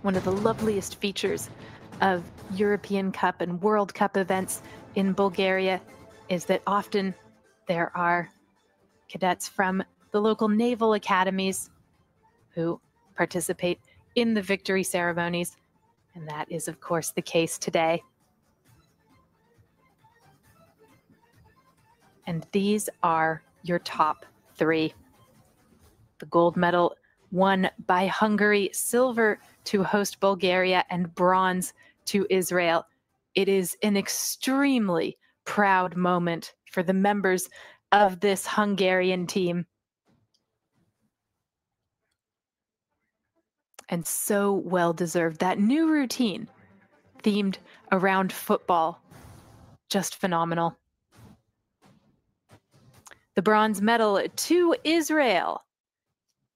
A: One of the loveliest features of European Cup and World Cup events in Bulgaria is that often there are cadets from the local naval academies who participate in the victory ceremonies, and that is, of course, the case today. And these are your top 3. The gold medal won by Hungary, silver to host Bulgaria, and bronze to Israel. It is an extremely proud moment for the members of this Hungarian team. And so well deserved. That new routine themed around football, just phenomenal. The bronze medal to Israel.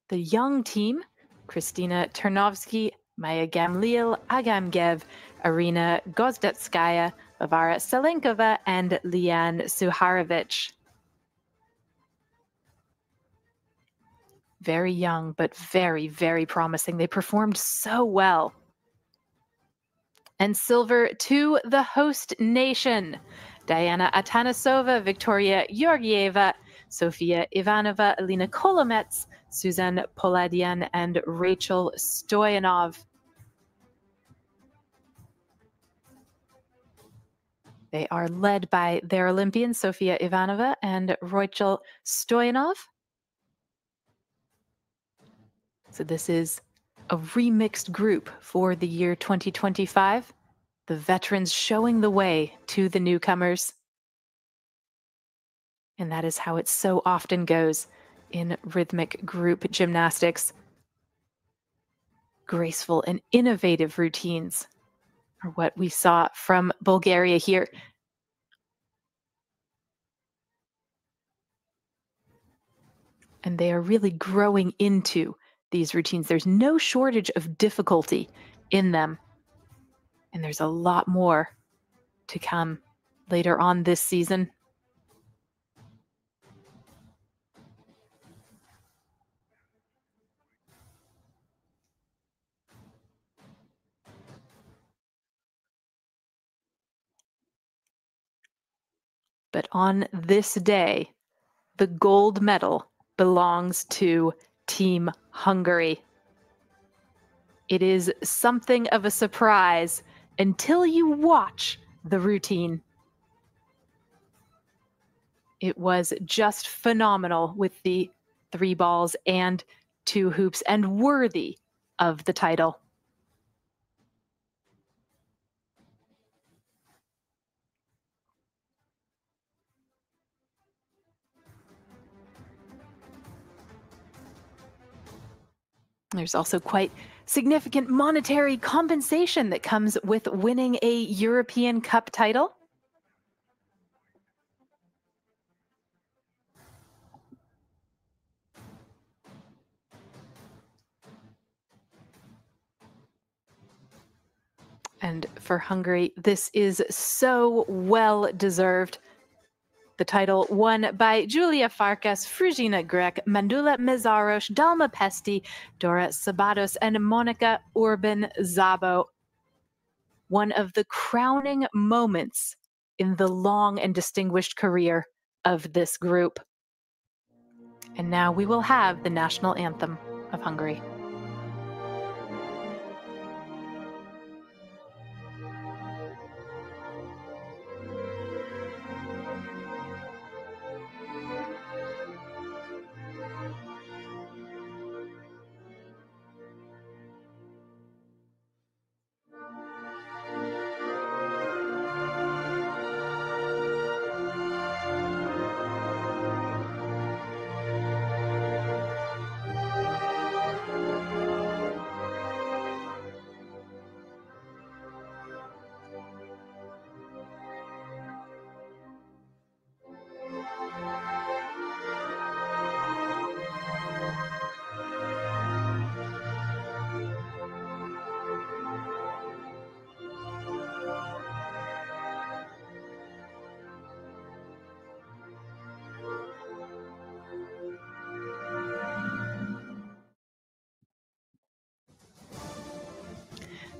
A: The young team, Kristina Ternovsky, Maya Gamliel, Agamgev, Arina Gozdetskaya, Vavara Selenkova, and Lian Suharovich. Very young, but very, very promising. They performed so well. And silver to the host nation. Diana Atanasova, Victoria Georgieva, Sofia Ivanova, Alina Kolomets, Suzanne Poladian and Rachel Stoyanov. They are led by their Olympians, Sofia Ivanova and Rachel Stoyanov. So this is a remixed group for the year 2025. The veterans showing the way to the newcomers. And that is how it so often goes in rhythmic group gymnastics. Graceful and innovative routines are what we saw from Bulgaria here. And they are really growing into these routines. There's no shortage of difficulty in them. And there's a lot more to come later on this season. But on this day, the gold medal belongs to Team Hungary. It is something of a surprise until you watch the routine. It was just phenomenal with the 3 balls and 2 hoops and worthy of the title. There's also quite significant monetary compensation that comes with winning a European Cup title. And for Hungary, this is so well deserved. The title won by Julia Farkas, Fruzsina Grek, Mandula Mezaros, Dalma Pesti, Dora Sabados, and Monica Urban-Szabo. One of the crowning moments in the long and distinguished career of this group. And now we will have the national anthem of Hungary.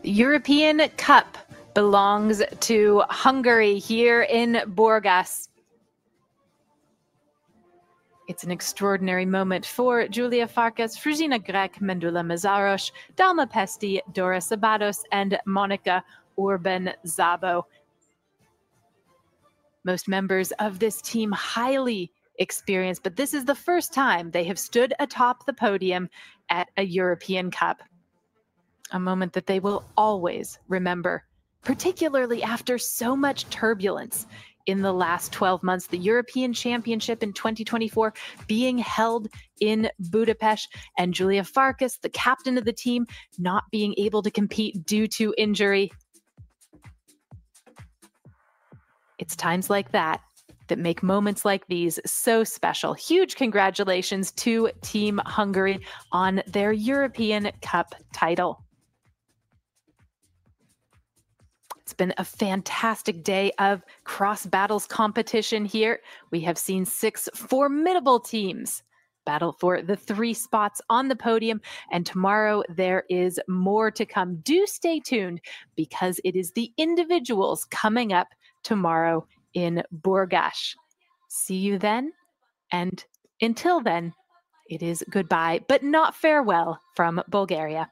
A: The European Cup belongs to Hungary here in Burgas. It's an extraordinary moment for Julia Farkas, Fruzsina Grek, Mandula Mezaros, Dalma Pesti, Dora Sabados, and Monica Urban-Szabo. Most members of this team highly experienced, but this is the first time they have stood atop the podium at a European Cup. A moment that they will always remember, particularly after so much turbulence in the last 12 months. The European Championship in 2024 being held in Budapest, and Julia Farkas, the captain of the team, not being able to compete due to injury. It's times like that that make moments like these so special. Huge congratulations to Team Hungary on their European Cup title. It's been a fantastic day of cross battles competition here. We have seen 6 formidable teams battle for the 3 spots on the podium, and tomorrow there is more to come. Do stay tuned because it is the individuals coming up tomorrow in Burgas. See you then, and until then, It is goodbye, but not farewell from Bulgaria.